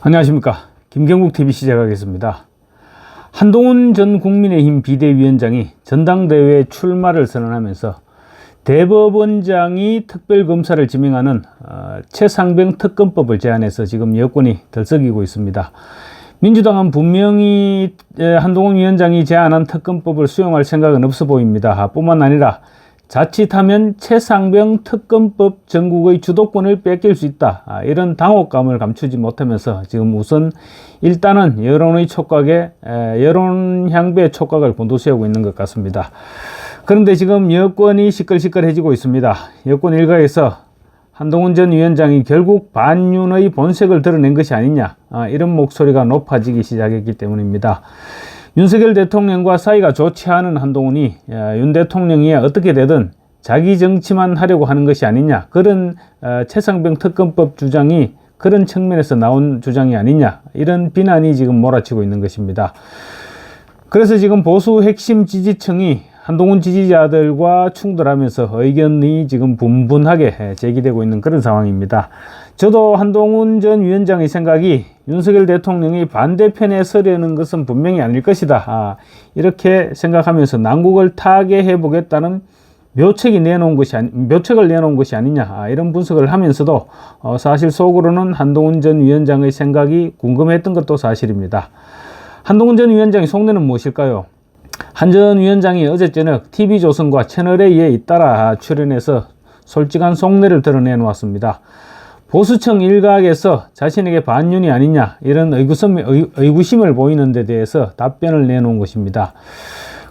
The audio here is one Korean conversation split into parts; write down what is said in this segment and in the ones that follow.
안녕하십니까. 김경국TV 시작하겠습니다. 한동훈 전 국민의힘 비대위원장이 전당대회 출마를 선언하면서 대법원장이 특별검사를 지명하는 최상병 특검법을 제안해서 지금 여권이 들썩이고 있습니다. 민주당은 분명히 한동훈 위원장이 제안한 특검법을 수용할 생각은 없어 보입니다. 뿐만 아니라 자칫하면 최상병 특검법 전국의 주도권을 뺏길 수 있다, 이런 당혹감을 감추지 못하면서 지금 우선 일단은 여론의 촉각에 여론 향배의 촉각을 곤두세우고 있는 것 같습니다. 그런데 지금 여권이 시끌시끌해지고 있습니다. 여권 일각에서 한동훈 전 위원장이 결국 반윤의 본색을 드러낸 것이 아니냐, 이런 목소리가 높아지기 시작했기 때문입니다. 윤석열 대통령과 사이가 좋지 않은 한동훈이 윤 대통령이 어떻게 되든 자기 정치만 하려고 하는 것이 아니냐, 그런 최상병 특검법 주장이 그런 측면에서 나온 주장이 아니냐, 이런 비난이 지금 몰아치고 있는 것입니다. 그래서 지금 보수 핵심 지지층이 한동훈 지지자들과 충돌하면서 의견이 지금 분분하게 제기되고 있는 그런 상황입니다. 저도 한동훈 전 위원장의 생각이 윤석열 대통령이 반대편에 서려는 것은 분명히 아닐 것이다, 이렇게 생각하면서 난국을 타개해 보겠다는 묘책을 내놓은 것이 아니냐, 이런 분석을 하면서도 사실 속으로는 한동훈 전 위원장의 생각이 궁금했던 것도 사실입니다. 한동훈 전 위원장의 속내는 무엇일까요? 한 전 위원장이 어제 저녁 TV조선과 채널A에 잇따라 출연해서 솔직한 속내를 드러내 놓았습니다. 보수층 일각에서 자신에게 반윤이 아니냐, 이런 의구심을 보이는 데 대해서 답변을 내놓은 것입니다.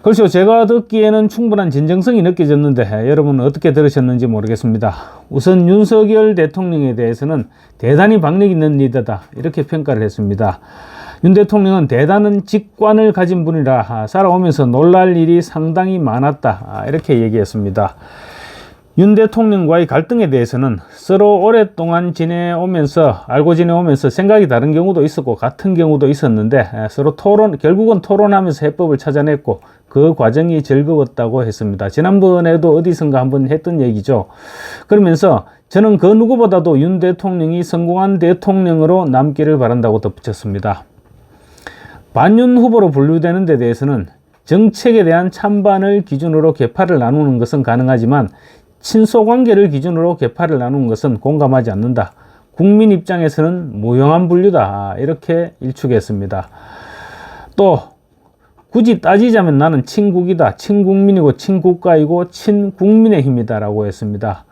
그렇죠. 제가 듣기에는 충분한 진정성이 느껴졌는데 여러분은 어떻게 들으셨는지 모르겠습니다. 우선 윤석열 대통령에 대해서는 대단히 박력 있는 리더다, 이렇게 평가를 했습니다. 윤 대통령은 대단한 직관을 가진 분이라 살아오면서 놀랄 일이 상당히 많았다, 이렇게 얘기했습니다. 윤 대통령과의 갈등에 대해서는 서로 오랫동안 알고 지내오면서 생각이 다른 경우도 있었고 같은 경우도 있었는데 서로 결국은 토론하면서 해법을 찾아냈고 그 과정이 즐거웠다고 했습니다. 지난번에도 어디선가 한번 했던 얘기죠. 그러면서 저는 그 누구보다도 윤 대통령이 성공한 대통령으로 남기를 바란다고 덧붙였습니다. 반윤 후보로 분류되는 데 대해서는 정책에 대한 찬반을 기준으로 계파를 나누는 것은 가능하지만 친소관계를 기준으로 계파를 나누는 것은 공감하지 않는다. 국민 입장에서는 무용한 분류다, 이렇게 일축했습니다. 또 굳이 따지자면 나는 친국이다, 친국민이고 친국가이고 친국민의힘이다 라고 했습니다.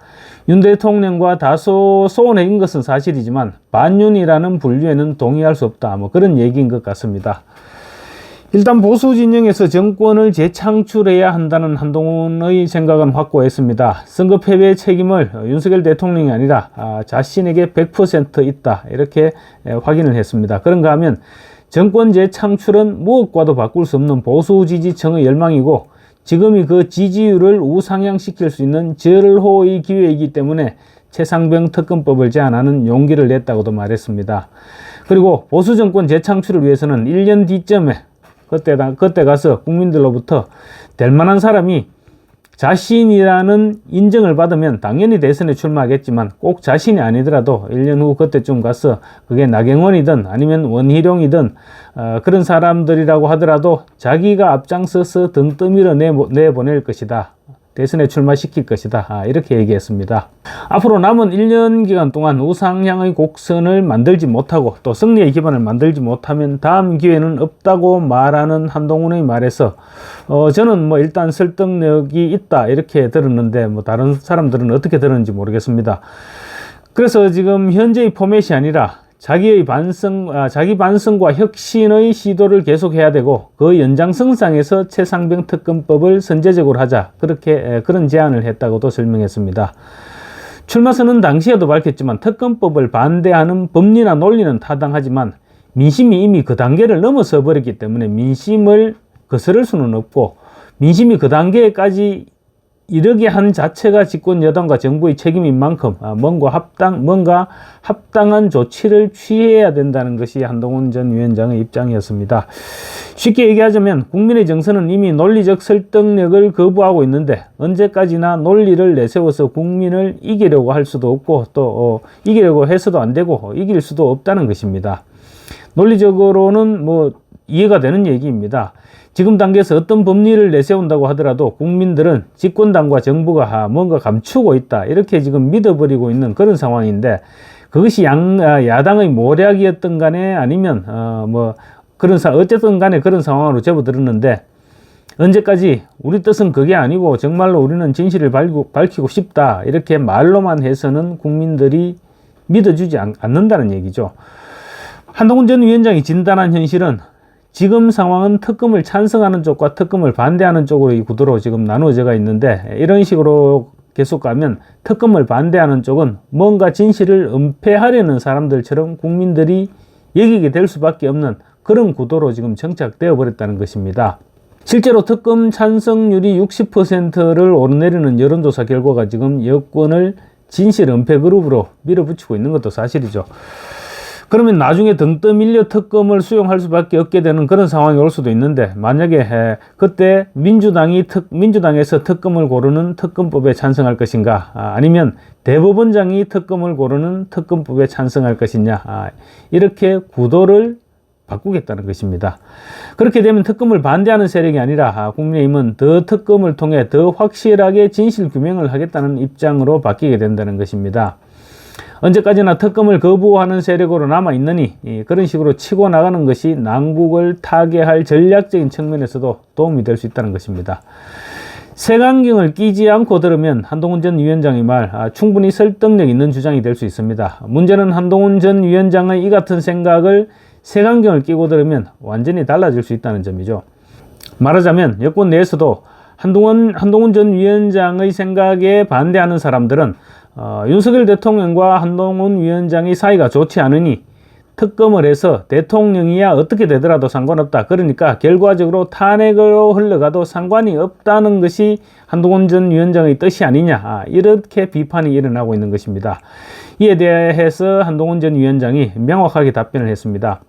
윤 대통령과 다소 소원해진 것은 사실이지만 반윤이라는 분류에는 동의할 수 없다, 그런 얘기인 것 같습니다. 일단 보수 진영에서 정권을 재창출해야 한다는 한동훈의 생각은 확고했습니다. 선거 패배의 책임을 윤석열 대통령이 아니라 자신에게 100% 있다, 이렇게 확인을 했습니다. 그런가 하면 정권 재창출은 무엇과도 바꿀 수 없는 보수 지지층의 열망이고 지금이 그 지지율을 우상향시킬 수 있는 절호의 기회이기 때문에 최상병 특검법을 제안하는 용기를 냈다고도 말했습니다. 그리고 보수 정권 재창출을 위해서는 1년 뒤쯤에 그때 가서 국민들로부터 될 만한 사람이 자신이라는 인정을 받으면 당연히 대선에 출마하겠지만 꼭 자신이 아니더라도 1년 후 그때쯤 가서 그게 나경원이든 아니면 원희룡이든 그런 사람들이라고 하더라도 자기가 앞장서서 등떠밀어 내보낼 것이다, 대선에 출마시킬 것이다, 이렇게 얘기했습니다. 앞으로 남은 1년 기간 동안 우상향의 곡선을 만들지 못하고 또 승리의 기반을 만들지 못하면 다음 기회는 없다고 말하는 한동훈의 말에서 저는 일단 설득력이 있다, 이렇게 들었는데 다른 사람들은 어떻게 들었는지 모르겠습니다. 그래서 지금 현재의 포맷이 아니라 자기 반성과 혁신의 시도를 계속해야 되고 그 연장선상에서 최상병 특검법을 선제적으로 하자, 그런 제안을 했다고도 설명했습니다. 출마선언 당시에도 밝혔지만 특검법을 반대하는 법리나 논리는 타당하지만 민심이 이미 그 단계를 넘어서 버렸기 때문에 민심을 거스를 수는 없고 민심이 그 단계까지 이르게 한 자체가 집권 여당과 정부의 책임인 만큼 뭔가 합당한 조치를 취해야 된다는 것이 한동훈 전 위원장의 입장이었습니다. 쉽게 얘기하자면 국민의 정서는 이미 논리적 설득력을 거부하고 있는데 언제까지나 논리를 내세워서 국민을 이기려고 할 수도 없고 또 이기려고 해서도 안 되고 이길 수도 없다는 것입니다. 논리적으로는 뭐 이해가 되는 얘기입니다. 지금 단계에서 어떤 법리를 내세운다고 하더라도 국민들은 집권당과 정부가 뭔가 감추고 있다, 이렇게 지금 믿어버리고 있는 그런 상황인데, 그것이 야당의 모략이었던 간에 아니면 어쨌든 간에 그런 상황으로 접어들었는데, 언제까지 우리 뜻은 그게 아니고 정말로 우리는 진실을 밝히고 싶다, 이렇게 말로만 해서는 국민들이 믿어주지 않는다는 얘기죠. 한동훈 전 위원장이 진단한 현실은 지금 상황은 특검을 찬성하는 쪽과 특검을 반대하는 쪽으로 이 구도로 지금 나누어져 있는데, 이런 식으로 계속 가면 특검을 반대하는 쪽은 뭔가 진실을 은폐하려는 사람들처럼 국민들이 여기게 될 수밖에 없는 그런 구도로 지금 정착되어 버렸다는 것입니다. 실제로 특검 찬성률이 60%를 오르내리는 여론조사 결과가 지금 여권을 진실 은폐 그룹으로 밀어붙이고 있는 것도 사실이죠. 그러면 나중에 등 떠밀려 특검을 수용할 수밖에 없게 되는 그런 상황이 올 수도 있는데, 만약에 그때 민주당에서 특검을 고르는 특검법에 찬성할 것인가, 아니면 대법원장이 특검을 고르는 특검법에 찬성할 것이냐, 이렇게 구도를 바꾸겠다는 것입니다. 그렇게 되면 특검을 반대하는 세력이 아니라 국민의힘은 더 특검을 통해 더 확실하게 진실 규명을 하겠다는 입장으로 바뀌게 된다는 것입니다. 언제까지나 특검을 거부하는 세력으로 남아있느니 그런 식으로 치고 나가는 것이 난국을 타개할 전략적인 측면에서도 도움이 될 수 있다는 것입니다. 색안경을 끼지 않고 들으면 한동훈 전 위원장의 말 충분히 설득력 있는 주장이 될 수 있습니다. 문제는 한동훈 전 위원장의 이 같은 생각을 색안경을 끼고 들으면 완전히 달라질 수 있다는 점이죠. 말하자면 여권 내에서도 한동훈 전 위원장의 생각에 반대하는 사람들은 윤석열 대통령과 한동훈 위원장의 사이가 좋지 않으니 특검을 해서 대통령이야 어떻게 되더라도 상관없다, 그러니까 결과적으로 탄핵으로 흘러가도 상관이 없다는 것이 한동훈 전 위원장의 뜻이 아니냐, 이렇게 비판이 일어나고 있는 것입니다. 이에 대해서 한동훈 전 위원장이 명확하게 답변을 했습니다.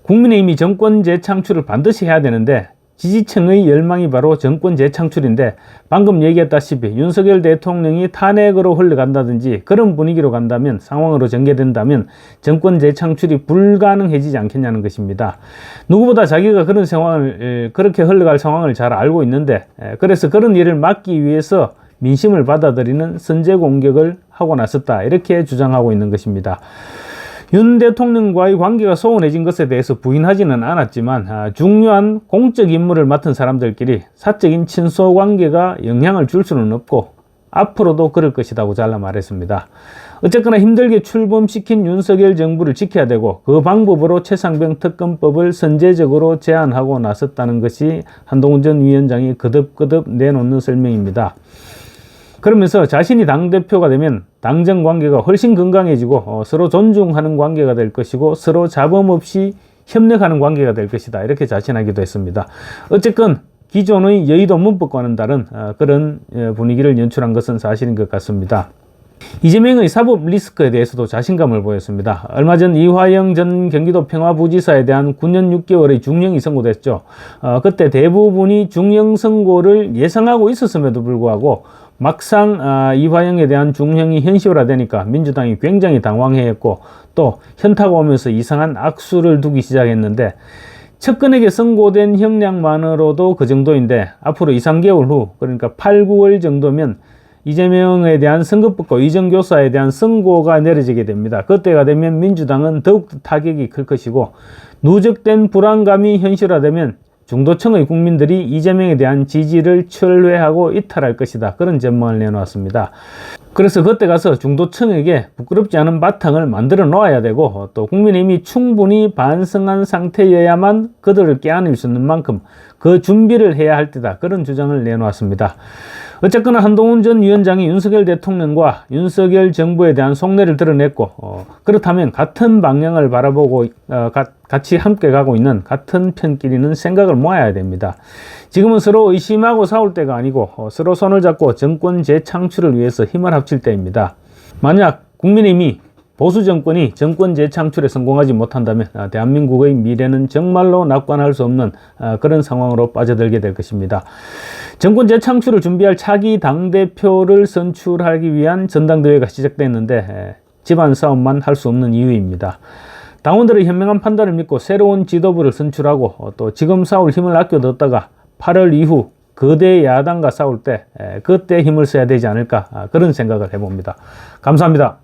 국민의힘이 정권 재창출을 반드시 해야 되는데 지지층의 열망이 바로 정권 재창출인데, 방금 얘기했다시피 윤석열 대통령이 탄핵으로 흘러간다든지 그런 분위기로 간다면, 상황으로 전개된다면 정권 재창출이 불가능해지지 않겠냐는 것입니다. 누구보다 자기가 그런 상황을, 그렇게 흘러갈 상황을 잘 알고 있는데, 그래서 그런 일을 막기 위해서 민심을 받아들이는 선제 공격을 하고 나섰다, 이렇게 주장하고 있는 것입니다. 윤 대통령과의 관계가 소원해진 것에 대해서 부인하지는 않았지만 중요한 공적 임무를 맡은 사람들끼리 사적인 친소 관계가 영향을 줄 수는 없고 앞으로도 그럴 것이라고 잘라 말했습니다. 어쨌거나 힘들게 출범시킨 윤석열 정부를 지켜야 되고 그 방법으로 최상병 특검법을 선제적으로 제안하고 나섰다는 것이 한동훈 전 위원장이 거듭거듭 내놓는 설명입니다. 그러면서 자신이 당대표가 되면 당정 관계가 훨씬 건강해지고 서로 존중하는 관계가 될 것이고 서로 잡음 없이 협력하는 관계가 될 것이다, 이렇게 자신하기도 했습니다. 어쨌건 기존의 여의도 문법과는 다른 그런 분위기를 연출한 것은 사실인 것 같습니다. 이재명의 사법 리스크에 대해서도 자신감을 보였습니다. 얼마 전 이화영 전 경기도 평화부지사에 대한 9년 6개월의 중형이 선고됐죠. 그때 대부분이 중형 선고를 예상하고 있었음에도 불구하고 막상 이화영에 대한 중형이 현실화되니까 민주당이 굉장히 당황해했고 또 현타가 오면서 이상한 악수를 두기 시작했는데, 측근에게 선고된 형량만으로도 그 정도인데 앞으로 2, 3개월 후, 그러니까 8, 9월 정도면 이재명에 대한 선거법과 위정교사에 대한 선고가 내려지게 됩니다. 그때가 되면 민주당은 더욱 타격이 클 것이고, 누적된 불안감이 현실화되면 중도층의 국민들이 이재명에 대한 지지를 철회하고 이탈할 것이다, 그런 전망을 내놓았습니다. 그래서 그때 가서 중도층에게 부끄럽지 않은 바탕을 만들어 놓아야 되고 또 국민의힘이 충분히 반성한 상태여야만 그들을 껴안을 수 있는 만큼 그 준비를 해야 할 때다, 그런 주장을 내놓았습니다. 어쨌거나 한동훈 전 위원장이 윤석열 대통령과 윤석열 정부에 대한 속내를 드러냈고 그렇다면 같은 방향을 바라보고 같이 함께 가고 있는 같은 편끼리는 생각을 모아야 됩니다. 지금은 서로 의심하고 싸울 때가 아니고 서로 손을 잡고 정권 재창출을 위해서 힘을 합칠 때입니다. 만약 국민의힘이 보수 정권이 정권 재창출에 성공하지 못한다면 대한민국의 미래는 정말로 낙관할 수 없는 그런 상황으로 빠져들게 될 것입니다. 정권 재창출을 준비할 차기 당대표를 선출하기 위한 전당대회가 시작됐는데 집안 싸움만 할 수 없는 이유입니다. 당원들의 현명한 판단을 믿고 새로운 지도부를 선출하고 또 지금 싸울 힘을 아껴뒀다가 8월 이후 거대 야당과 싸울 때 그때 힘을 써야 되지 않을까 그런 생각을 해봅니다. 감사합니다.